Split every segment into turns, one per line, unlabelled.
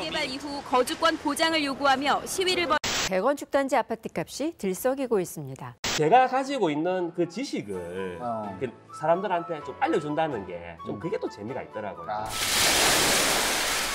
재개발 이후 거주권 보장을 요구하며 시위를
재건축 단지 아파트값이 들썩이고 있습니다.
제가 가지고 있는 그 지식을 사람들한테 좀 알려준다는 게 좀 그게 또 재미가 있더라고요.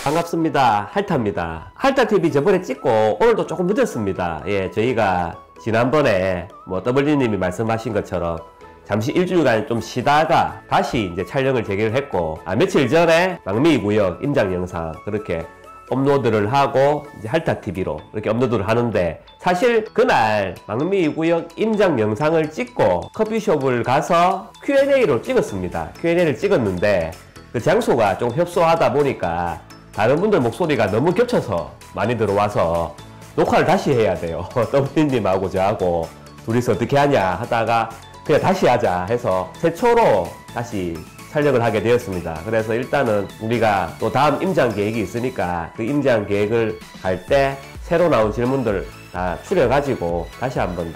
반갑습니다. 할타입니다. 할타TV 저번에 찍고 오늘도 조금 늦었습니다. 예, 저희가 지난번에 W님이 말씀하신 것처럼 잠시 일주일간 좀 쉬다가 다시 이제 촬영을 재개를 했고, 며칠 전에 망미구역 임장 영상 그렇게 업로드를 하고 이제 할타TV로 이렇게 업로드를 하는데, 사실 그날 망미구역 임장 영상을 찍고 커피숍을 가서 Q&A로 찍었습니다. Q&A를 찍었는데 그 장소가 좀 협소하다 보니까 다른 분들 목소리가 너무 겹쳐서 많이 들어와서 녹화를 다시 해야 돼요. W님하고 저하고 둘이서 어떻게 하냐 하다가 그냥 다시 하자 해서 최초로 다시 촬영을 하게 되었습니다. 그래서 일단은 우리가 또 다음 임장 계획이 있으니까 그 임장 계획을 할 때 새로 나온 질문들 다 추려가지고 다시 한 번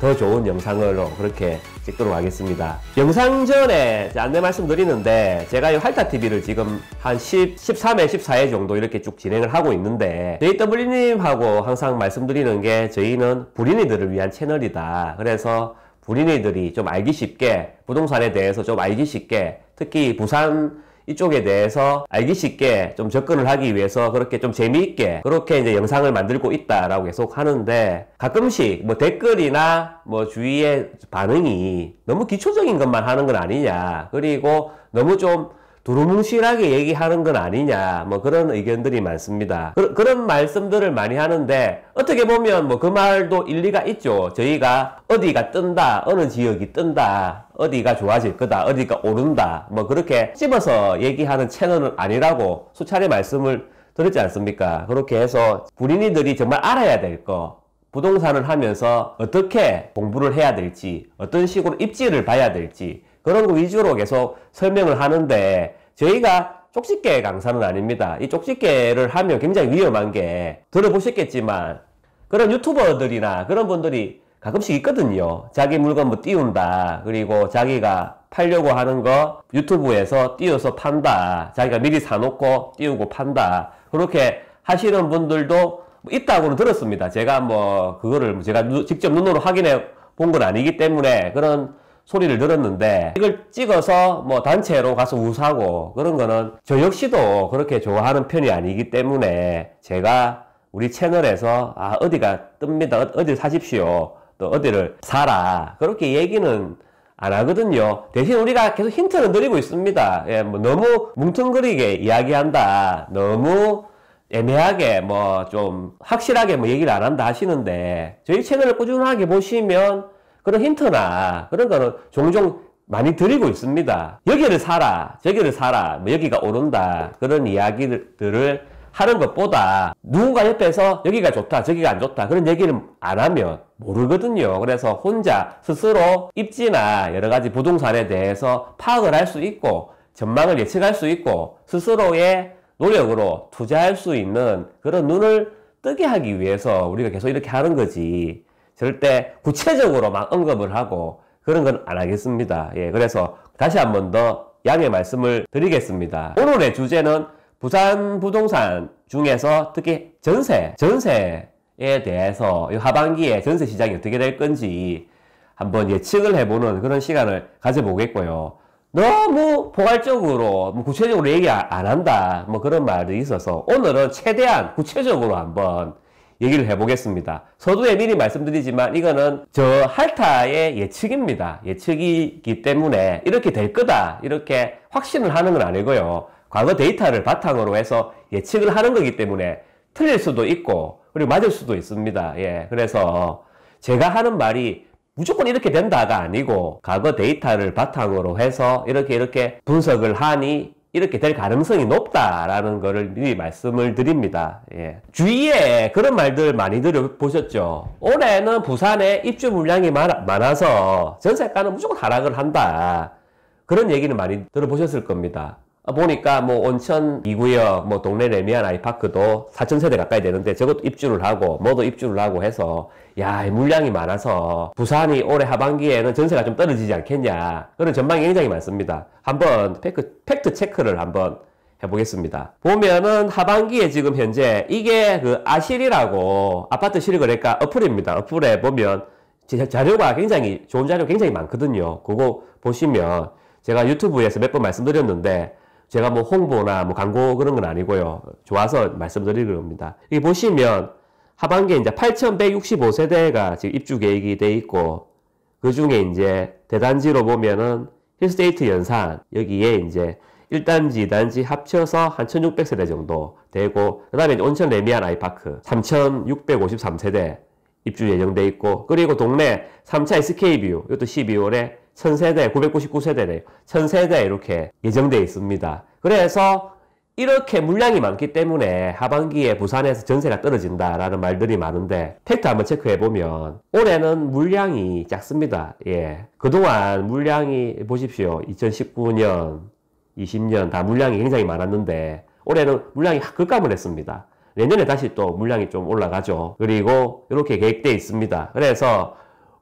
더 좋은 영상으로 그렇게 찍도록 하겠습니다. 영상 전에 안내 말씀드리는데, 제가 이 할타TV를 지금 한 13회, 14회 정도 이렇게 쭉 진행을 하고 있는데, JW님하고 항상 말씀드리는 게 저희는 불인이들을 위한 채널이다. 그래서 불인이들이 좀 알기 쉽게, 부동산에 대해서 좀 알기 쉽게, 특히 부산 이쪽에 대해서 알기 쉽게 좀 접근을 하기 위해서 그렇게 좀 재미있게 그렇게 이제 영상을 만들고 있다라고 계속 하는데, 가끔씩 댓글이나 주위의 반응이 너무 기초적인 것만 하는 건 아니냐, 그리고 너무 좀 두루뭉실하게 얘기하는 건 아니냐, 그런 의견들이 많습니다. 그런 말씀들을 많이 하는데, 어떻게 보면 그 말도 일리가 있죠. 저희가 어디가 뜬다, 어느 지역이 뜬다, 어디가 좋아질 거다, 어디가 오른다, 그렇게 찝어서 얘기하는 채널은 아니라고 수차례 말씀을 드렸지 않습니까? 그렇게 해서 불인이들이 정말 알아야 될 거, 부동산을 하면서 어떻게 공부를 해야 될지, 어떤 식으로 입지를 봐야 될지, 그런 거 위주로 계속 설명을 하는데, 저희가 쪽집게 강사는 아닙니다. 이 쪽집게를 하면 굉장히 위험한 게, 들어보셨겠지만 그런 유튜버들이나 그런 분들이 가끔씩 있거든요. 자기 물건 띄운다, 그리고 자기가 팔려고 하는 거 유튜브에서 띄워서 판다, 자기가 미리 사놓고 띄우고 판다, 그렇게 하시는 분들도 있다고는 들었습니다. 제가 그거를 제가 직접 눈으로 확인해 본 건 아니기 때문에 그런 소리를 들었는데, 이걸 찍어서 단체로 가서 우사고 그런 거는 저 역시도 그렇게 좋아하는 편이 아니기 때문에, 제가 우리 채널에서 어디가 뜹니다, 어디 사십시오, 또 어디를 사라, 그렇게 얘기는 안 하거든요. 대신 우리가 계속 힌트는 드리고 있습니다. 예, 너무 뭉텅그리게 이야기한다, 너무 애매하게 좀 확실하게 얘기를 안 한다 하시는데, 저희 채널을 꾸준하게 보시면 그런 힌트나 그런 거는 종종 많이 드리고 있습니다. 여기를 사라, 저기를 사라, 여기가 오른다, 그런 이야기들을 하는 것보다 누군가 옆에서 여기가 좋다, 저기가 안 좋다, 그런 얘기를 안 하면 모르거든요. 그래서 혼자 스스로 입지나 여러 가지 부동산에 대해서 파악을 할 수 있고, 전망을 예측할 수 있고, 스스로의 노력으로 투자할 수 있는 그런 눈을 뜨게 하기 위해서 우리가 계속 이렇게 하는 거지, 절대 구체적으로 막 언급을 하고 그런 건 안 하겠습니다. 예, 그래서 다시 한 번 더 양해 말씀을 드리겠습니다. 오늘의 주제는 부산 부동산 중에서 특히 전세에 대해서 하반기에 전세 시장이 어떻게 될 건지 한번 예측을 해보는 그런 시간을 가져보겠고요. 너무 포괄적으로 구체적으로 얘기 안 한다, 그런 말이 있어서 오늘은 최대한 구체적으로 한번 얘기를 해보겠습니다. 서두에 미리 말씀드리지만 이거는 저 할타의 예측입니다. 예측이기 때문에 이렇게 될 거다, 이렇게 확신을 하는 건 아니고요. 과거 데이터를 바탕으로 해서 예측을 하는 거기 때문에 틀릴 수도 있고 그리고 맞을 수도 있습니다. 예, 그래서 제가 하는 말이 무조건 이렇게 된다가 아니고, 과거 데이터를 바탕으로 해서 이렇게 분석을 하니 이렇게 될 가능성이 높다라는 거를 미리 말씀을 드립니다. 예. 주위에 그런 말들 많이 들어보셨죠? 올해는 부산에 입주 물량이 많아서 전세가는 무조건 하락을 한다, 그런 얘기는 많이 들어보셨을 겁니다. 보니까 온천 2구역, 동네 레미안 아이파크도 4,000세대 가까이 되는데 저것도 입주를 하고 뭐도 입주를 하고 해서, 야, 물량이 많아서 부산이 올해 하반기에는 전세가 좀 떨어지지 않겠냐, 그런 전망이 굉장히 많습니다. 한번 팩트 체크를 한번 해보겠습니다. 보면은 하반기에 지금 현재 이게 그 아실이라고 아파트 실거래가 어플입니다. 어플에 보면 자료가 굉장히 좋은 자료가 굉장히 많거든요. 그거 보시면 제가 유튜브에서 몇 번 말씀드렸는데 제가 뭐 홍보나 뭐 광고 그런 건 아니고요. 좋아서 말씀드리는 겁니다. 여기 보시면 하반기에 이제 8,165세대가 지금 입주 계획이 돼 있고 그 중에 이제 대단지로 보면은 힐스테이트 연산 여기에 이제 1단지, 2단지 합쳐서 한 1,600세대 정도 되고 그 다음에 온천 레미안 아이파크 3,653세대 입주 예정돼 있고 그리고 동네 3차 SK뷰 이것도 12월에 1,000세대, 999세대네요. 1,000세대 이렇게 예정돼 있습니다. 그래서 이렇게 물량이 많기 때문에 하반기에 부산에서 전세가 떨어진다라는 말들이 많은데 팩트 한번 체크해보면 올해는 물량이 작습니다. 예. 그동안 물량이 보십시오. 2019년, 20년 다 물량이 굉장히 많았는데 올해는 물량이 급감을 했습니다. 내년에 다시 또 물량이 좀 올라가죠. 그리고 이렇게 계획되어 있습니다. 그래서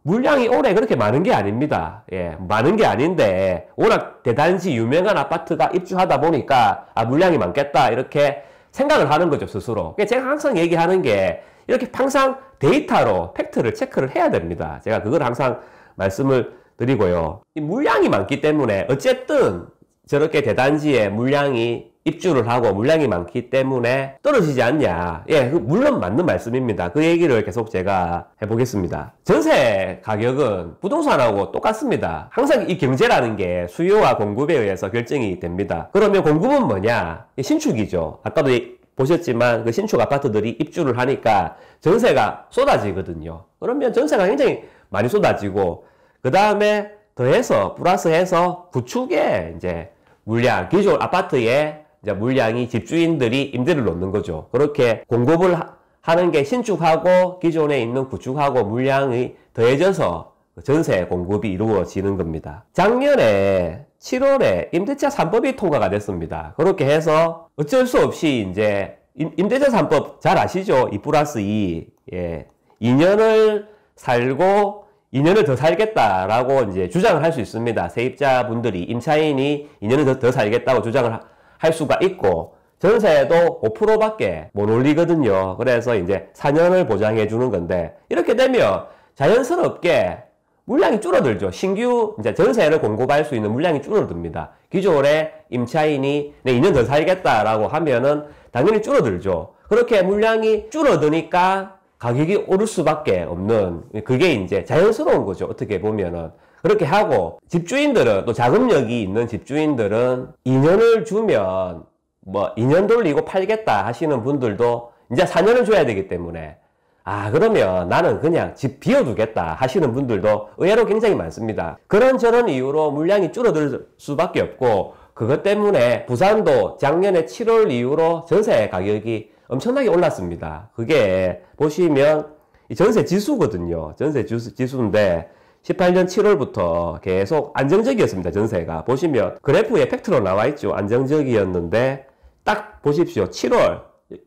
물량이 올해 그렇게 많은 게 아닙니다. 예, 많은 게 아닌데 워낙 대단지 유명한 아파트가 입주하다 보니까 아, 물량이 많겠다 이렇게 생각을 하는 거죠, 스스로. 제가 항상 얘기하는 게 이렇게 항상 데이터로 팩트를 체크를 해야 됩니다. 제가 그걸 항상 말씀을 드리고요. 이 물량이 많기 때문에 어쨌든 저렇게 대단지에 물량이 입주를 하고 물량이 많기 때문에 떨어지지 않냐. 예, 물론 맞는 말씀입니다. 그 얘기를 계속 제가 해보겠습니다. 전세 가격은 부동산하고 똑같습니다. 항상 이 경제라는 게 수요와 공급에 의해서 결정이 됩니다. 그러면 공급은 뭐냐? 신축이죠. 아까도 보셨지만 그 신축 아파트들이 입주를 하니까 전세가 쏟아지거든요. 그러면 전세가 굉장히 많이 쏟아지고 그 다음에 더해서 플러스해서 구축에 이제 물량, 기존 아파트에 이제 물량이 집주인들이 임대를 놓는 거죠. 그렇게 공급을 하는 게 신축하고 기존에 있는 구축하고 물량이 더해져서 전세 공급이 이루어지는 겁니다. 작년에 7월에 임대차 3법이 통과가 됐습니다. 그렇게 해서 어쩔 수 없이 이제 임대차 3법 잘 아시죠? 2+2. 예. 2년을 살고 2년을 더 살겠다라고 이제 주장을 할 수 있습니다. 세입자분들이 임차인이 2년을 더 살겠다고 주장을 할 수가 있고 전세도 5%밖에 못 올리거든요. 그래서 이제 4년을 보장해 주는 건데 이렇게 되면 자연스럽게 물량이 줄어들죠. 신규 이제 전세를 공급할 수 있는 물량이 줄어듭니다. 기존에 임차인이 내 2년 더 살겠다라고 하면은 당연히 줄어들죠. 그렇게 물량이 줄어드니까 가격이 오를 수밖에 없는 그게 이제 자연스러운 거죠. 어떻게 보면은. 그렇게 하고 집주인들은 또 자금력이 있는 집주인들은 2년을 주면 뭐 2년 돌리고 팔겠다 하시는 분들도 이제 4년을 줘야 되기 때문에 아 그러면 나는 그냥 집 비워두겠다 하시는 분들도 의외로 굉장히 많습니다. 그런저런 이유로 물량이 줄어들 수밖에 없고 그것 때문에 부산도 작년에 7월 이후로 전세 가격이 엄청나게 올랐습니다. 그게 보시면 이 전세 지수거든요. 전세 지수인데 18년 7월부터 계속 안정적이었습니다. 전세가. 보시면 그래프에 팩트로 나와 있죠. 안정적이었는데 딱 보십시오. 7월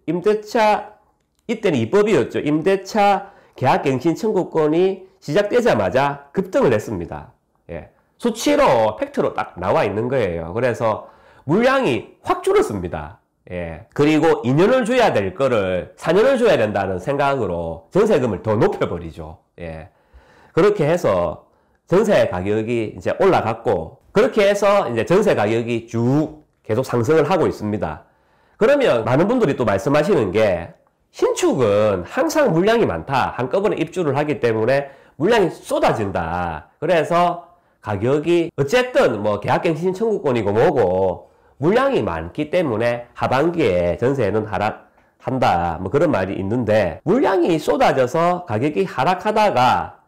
임대차 이때는 입법이었죠. 임대차 계약갱신 청구권이 시작되자마자 급등을 했습니다. 예. 수치로 팩트로 딱 나와 있는 거예요. 그래서 물량이 확 줄었습니다. 예. 그리고 2년을 줘야 될 거를 4년을 줘야 된다는 생각으로 전세금을 더 높여버리죠. 예. 그렇게 해서 전세 가격이 이제 올라갔고 그렇게 해서 이제 전세 가격이 쭉 계속 상승을 하고 있습니다. 그러면 많은 분들이 또 말씀하시는 게 신축은 항상 물량이 많다. 한꺼번에 입주를 하기 때문에 물량이 쏟아진다. 그래서 가격이 어쨌든 뭐 계약갱신 청구권이고 뭐고 물량이 많기 때문에 하반기에 전세는 하락한다. 뭐 그런 말이 있는데 물량이 쏟아져서 가격이 하락하다가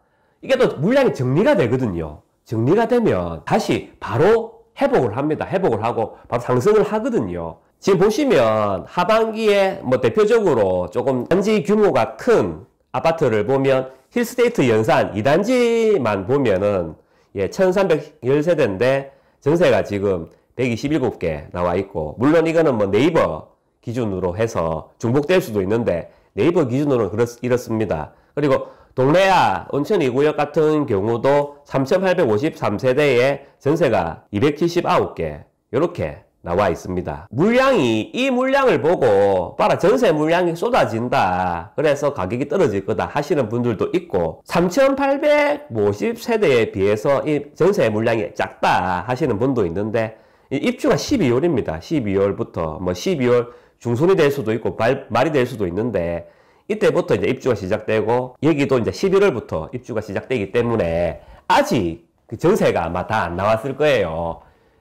이게 또 물량이 정리가 되거든요. 정리가 되면 다시 바로 회복을 합니다. 회복을 하고 바로 상승을 하거든요. 지금 보시면 하반기에 뭐 대표적으로 조금 단지 규모가 큰 아파트를 보면 힐스테이트 연산 2단지만 보면은 예, 1310세대인데 전세가 지금 127개 나와 있고 물론 이거는 뭐 네이버 기준으로 해서 중복될 수도 있는데 네이버 기준으로는 이렇습니다. 그리고 동래야 온천 2구역 같은 경우도 3,853세대에 전세가 279개 이렇게 나와 있습니다. 물량이 이 물량을 보고 봐라 전세 물량이 쏟아진다 그래서 가격이 떨어질 거다 하시는 분들도 있고 3,850세대에 비해서 이 전세 물량이 작다 하시는 분도 있는데 이 입주가 12월입니다. 12월부터 뭐 12월 중순이 될 수도 있고 말이 될 수도 있는데 이때부터 이제 입주가 시작되고 여기도 이제 11월부터 입주가 시작되기 때문에 아직 그 전세가 아마 다 안 나왔을 거예요.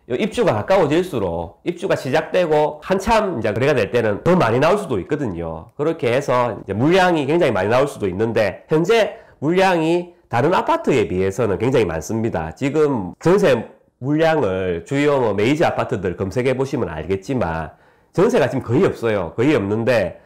입주가 가까워질수록 입주가 시작되고 한참 이제 거래가 될 때는 더 많이 나올 수도 있거든요. 그렇게 해서 이제 물량이 굉장히 많이 나올 수도 있는데 현재 물량이 다른 아파트에 비해서는 굉장히 많습니다. 지금 전세 물량을 주요 뭐 메이저 아파트들 검색해 보시면 알겠지만 전세가 지금 거의 없어요. 거의 없는데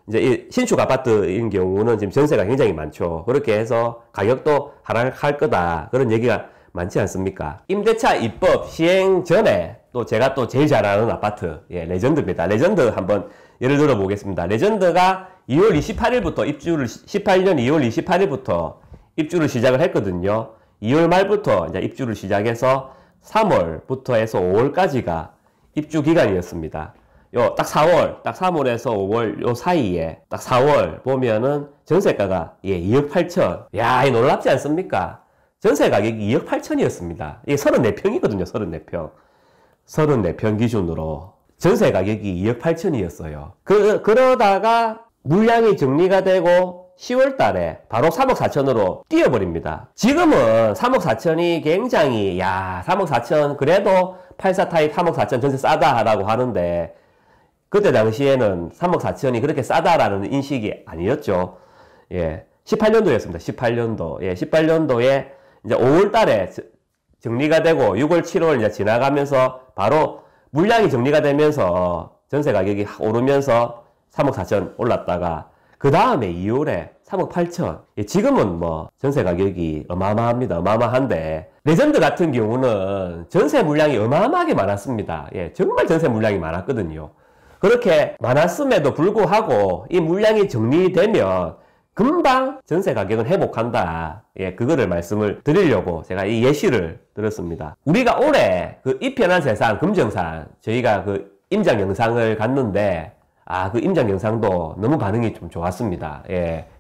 이제 이 신축 아파트인 경우는 지금 전세가 굉장히 많죠. 그렇게 해서 가격도 하락할 거다 그런 얘기가 많지 않습니까? 임대차 입법 시행 전에 또 제가 또 제일 잘 아는 아파트 레전드입니다. 레전드 한번 예를 들어 보겠습니다. 레전드가 2월 28일부터 입주를 18년 2월 28일부터 입주를 시작을 했거든요. 2월 말부터 이제 입주를 시작해서 3월부터 해서 5월까지가 입주 기간이었습니다. 딱 3월에서 5월 요 사이에 딱 4월 보면은 전세가가 2억 8천. 야, 이 놀랍지 않습니까? 전세 가격이 2억 8천이었습니다. 이게 34평이거든요, 34평. 34평 기준으로. 전세 가격이 2억 8천이었어요. 그러다가 물량이 정리가 되고 10월 달에 바로 3억 4천으로 뛰어버립니다. 지금은 3억 4천이 굉장히, 3억 4천, 그래도 84 타입 3억 4천 전세 싸다라고 하는데, 그때 당시에는 3억 4천이 그렇게 싸다라는 인식이 아니었죠. 18년도였습니다. 18년도. 18년도에 이제 5월 달에 정리가 되고 6월, 7월 이제 지나가면서 바로 물량이 정리가 되면서 전세 가격이 확 오르면서 3억 4천 올랐다가 그 다음에 2월에 3억 8천. 지금은 뭐 전세 가격이 어마어마합니다. 어마어마한데 레전드 같은 경우는 전세 물량이 어마어마하게 많았습니다. 정말 전세 물량이 많았거든요. 그렇게 많았음에도 불구하고 이 물량이 정리되면 금방 전세 가격은 회복한다. 그거를 말씀을 드리려고 제가 이 예시를 들었습니다. 우리가 올해 그 이편한 세상 금정산 저희가 그 임장 영상을 갔는데 그 임장 영상도 너무 반응이 좀 좋았습니다.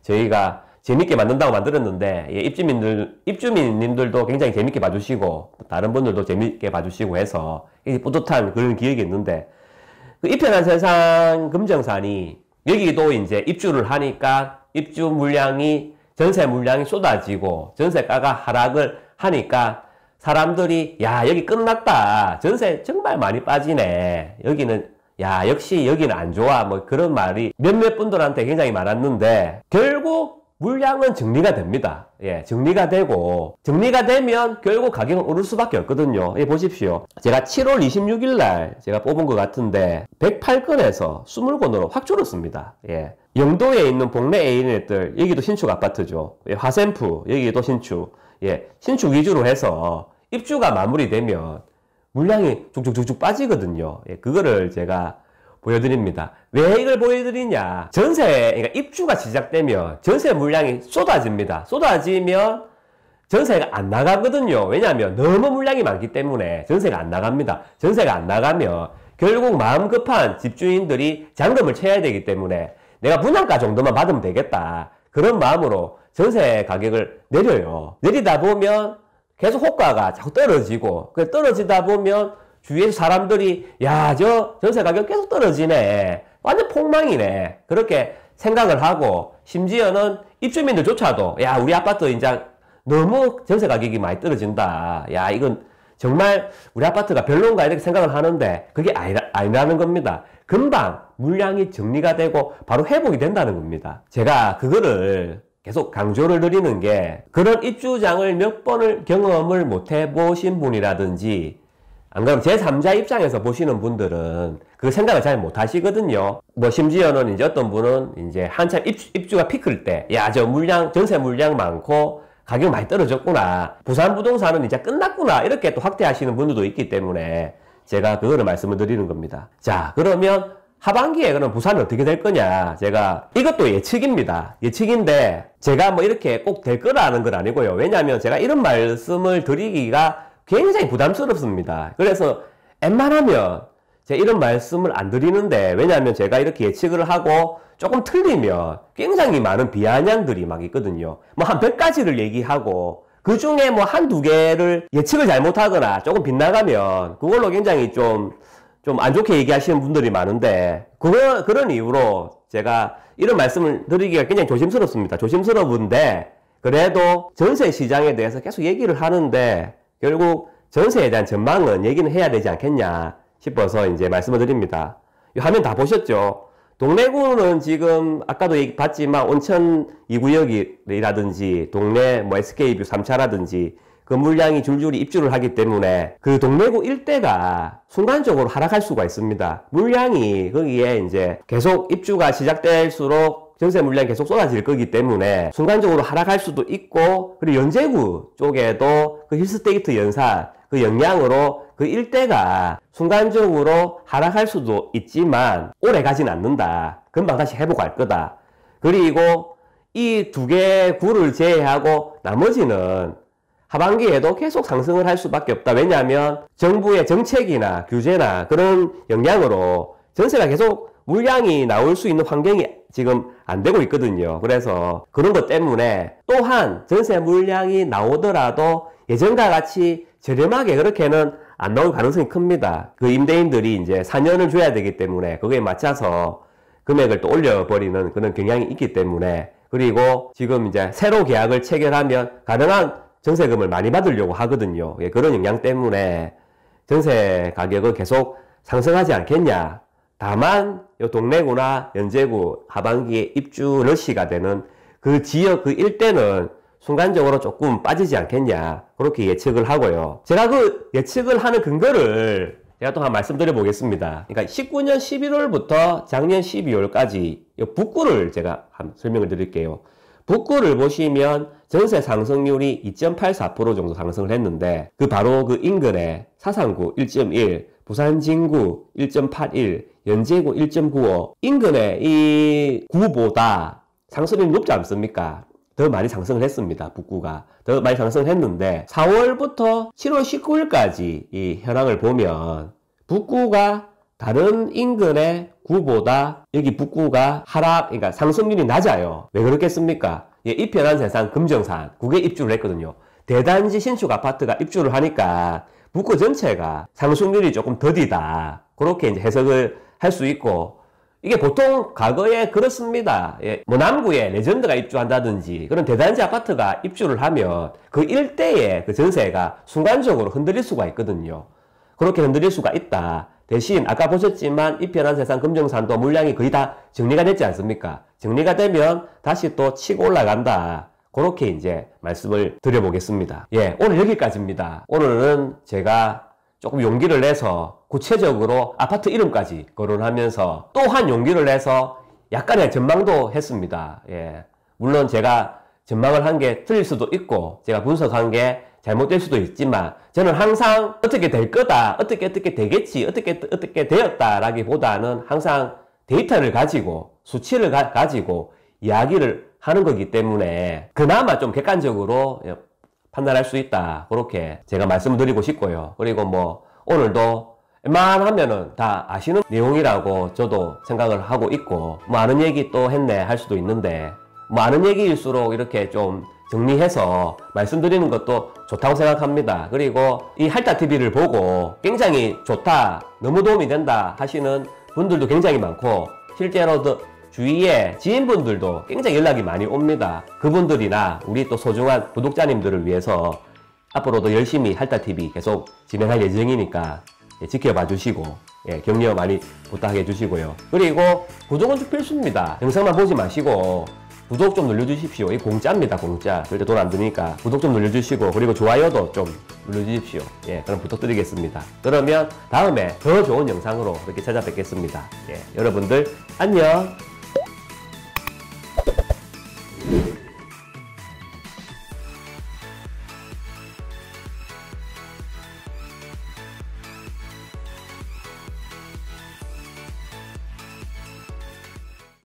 저희가 재밌게 만든다고 만들었는데 입주민님들도 굉장히 재밌게 봐주시고 다른 분들도 재밌게 봐주시고 해서 뿌듯한 그런 기억이 있는데 그 이편한 세상 금정산이 여기도 이제 입주를 하니까 입주 물량이 전세 물량이 쏟아지고 전세가가 하락을 하니까 사람들이 여기 끝났다 전세 정말 많이 빠지네 여기는 역시 여기는 안 좋아 뭐 그런 말이 몇몇 분들한테 굉장히 많았는데 결국 물량은 정리가 됩니다. 정리가 되고 정리가 되면 결국 가격은 오를 수밖에 없거든요. 보십시오. 제가 7월 26일 날 제가 뽑은 것 같은데 108건에서 20건으로 확 줄었습니다. 영도에 있는 복내 A넷들 여기도 신축 아파트죠. 화샘프 여기도 신축. 신축 위주로 해서 입주가 마무리되면 물량이 쭉쭉쭉쭉 빠지거든요. 그거를 제가 보여드립니다. 왜 이걸 보여드리냐? 그러니까 입주가 시작되면 전세 물량이 쏟아집니다. 쏟아지면 전세가 안 나가거든요. 왜냐하면 너무 물량이 많기 때문에 전세가 안 나갑니다. 전세가 안 나가면 결국 마음 급한 집주인들이 잔금을 쳐야 되기 때문에 내가 분양가 정도만 받으면 되겠다. 그런 마음으로 전세 가격을 내려요. 내리다 보면 계속 호가가 자꾸 떨어지고 떨어지다 보면 주위에서 사람들이 저 전세 가격 계속 떨어지네 완전 폭망이네 그렇게 생각을 하고 심지어는 입주민들조차도 우리 아파트 이제 너무 전세 가격이 많이 떨어진다 이건 정말 우리 아파트가 별론가 이렇게 생각을 하는데 그게 아니라는 겁니다. 금방 물량이 정리가 되고 바로 회복이 된다는 겁니다. 제가 그거를 계속 강조를 드리는 게 그런 입주장을 몇 번을 경험을 못 해보신 분이라든지 안 그럼 제3자 입장에서 보시는 분들은 그 생각을 잘 못 하시거든요. 뭐 심지어는 이제 어떤 분은 이제 한참 입주가 피크일 때 저 물량 전세 물량 많고 가격 많이 떨어졌구나 부산 부동산은 이제 끝났구나 이렇게 또 확대하시는 분들도 있기 때문에 제가 그거를 말씀을 드리는 겁니다. 자 그러면 하반기에 그럼 부산은 어떻게 될 거냐 제가 이것도 예측입니다. 예측인데 제가 뭐 이렇게 꼭 될 거라는 건 아니고요. 왜냐하면 제가 이런 말씀을 드리기가 굉장히 부담스럽습니다. 그래서 웬만하면 제가 이런 말씀을 안 드리는데, 왜냐하면 제가 이렇게 예측을 하고 조금 틀리면 굉장히 많은 비아냥들이 막 있거든요. 뭐 한 100가지를 얘기하고 그 중에 뭐 한두 개를 예측을 잘못하거나 조금 빗나가면 그걸로 굉장히 좀 안 좋게 얘기하시는 분들이 많은데, 그런 이유로 제가 이런 말씀을 드리기가 굉장히 조심스럽습니다. 조심스러운데, 그래도 전세 시장에 대해서 계속 얘기를 하는데, 결국 전세에 대한 전망은 얘기는 해야 되지 않겠냐 싶어서 이제 말씀을 드립니다. 이 화면 다 보셨죠? 동래구는 지금 아까도 봤지만 온천 2구역이라든지 동래 뭐 SK뷰 3차라든지 그 물량이 줄줄이 입주를 하기 때문에 그 동래구 일대가 순간적으로 하락할 수가 있습니다. 물량이 거기에 이제 계속 입주가 시작될수록 전세 물량이 계속 쏟아질 거기 때문에 순간적으로 하락할 수도 있고, 그리고 연제구 쪽에도 그 힐스테이트 연산 그 영향으로 그 일대가 순간적으로 하락할 수도 있지만 오래 가진 않는다. 금방 다시 회복할 거다. 그리고 이 두 개 구를 제외하고 나머지는 하반기에도 계속 상승을 할 수밖에 없다. 왜냐하면 정부의 정책이나 규제나 그런 영향으로 전세가 계속 물량이 나올 수 있는 환경이 지금 안 되고 있거든요. 그래서 그런 것 때문에 또한 전세 물량이 나오더라도 예전과 같이 저렴하게 그렇게는 안 나올 가능성이 큽니다. 그 임대인들이 이제 4년을 줘야 되기 때문에 거기에 맞춰서 금액을 또 올려버리는 그런 경향이 있기 때문에, 그리고 지금 이제 새로 계약을 체결하면 가능한 전세금을 많이 받으려고 하거든요. 예, 그런 영향 때문에 전세 가격은 계속 상승하지 않겠냐. 다만 요 동래구나 연제구 하반기에 입주 러시가 되는 그 지역 그 일대는 순간적으로 조금 빠지지 않겠냐, 그렇게 예측을 하고요. 제가 그 예측을 하는 근거를 제가 또 한 말씀드려 보겠습니다. 그러니까 19년 11월부터 작년 12월까지 북구를 제가 한 설명을 드릴게요. 북구를 보시면 전세 상승률이 2.84% 정도 상승을 했는데, 그 바로 그 인근에 사상구 1.1, 부산 진구 1.81, 연제구 1.95, 인근의 이 구보다 상승률이 높지 않습니까? 더 많이 상승을 했습니다. 북구가 더 많이 상승을 했는데, 4월부터 7월 19일까지 이 현황을 보면 북구가 다른 인근의 구보다 여기 북구가 그러니까 상승률이 낮아요. 왜 그렇겠습니까? 예, 이편한 세상 금정산 그게 입주를 했거든요. 대단지 신축 아파트가 입주를 하니까 북구 전체가 상승률이 조금 더디다, 그렇게 이제 해석을 할 수 있고, 이게 보통 과거에 그렇습니다. 예, 뭐 남구에 레전드가 입주한다든지 그런 대단지 아파트가 입주를 하면 그 일대의 그 전세가 순간적으로 흔들릴 수가 있거든요. 그렇게 흔들릴 수가 있다. 대신 아까 보셨지만 이편한 세상 금정산도 물량이 거의 다 정리가 됐지 않습니까? 정리가 되면 다시 또 치고 올라간다. 그렇게 이제 말씀을 드려보겠습니다. 예, 오늘 여기까지입니다. 오늘은 제가 조금 용기를 내서 구체적으로 아파트 이름까지 거론하면서 또한 용기를 내서 약간의 전망도 했습니다. 예, 물론 제가 전망을 한 게 틀릴 수도 있고 제가 분석한 게 잘못될 수도 있지만, 저는 항상 어떻게 될 거다, 어떻게 되겠지, 어떻게 되었다라기보다는 항상 데이터를 가지고 수치를 가지고 이야기를 하는 거기 때문에 그나마 좀 객관적으로 판단할 수 있다, 그렇게 제가 말씀드리고 싶고요. 그리고 뭐 오늘도 웬만하면은 다 아시는 내용이라고 저도 생각을 하고 있고, 뭐 아는 얘기 또 했네 할 수도 있는데, 뭐 아는 얘기일수록 이렇게 좀 정리해서 말씀드리는 것도 좋다고 생각합니다. 그리고 이 할따TV를 보고 굉장히 좋다, 너무 도움이 된다 하시는 분들도 굉장히 많고, 실제로 주위에 지인분들도 굉장히 연락이 많이 옵니다. 그분들이나 우리 또 소중한 구독자님들을 위해서 앞으로도 열심히 할따TV 계속 진행할 예정이니까 지켜봐 주시고 격려 많이 부탁해 주시고요. 그리고 구독은 좀 필수입니다. 영상만 보지 마시고 구독 좀 눌러주십시오. 이 공짜입니다. 공짜. 절대 돈 안 드니까 구독 좀 눌러주시고, 그리고 좋아요도 좀 눌러주십시오. 예, 그럼 부탁드리겠습니다. 그러면 다음에 더 좋은 영상으로 이렇게 찾아뵙겠습니다. 예, 여러분들 안녕.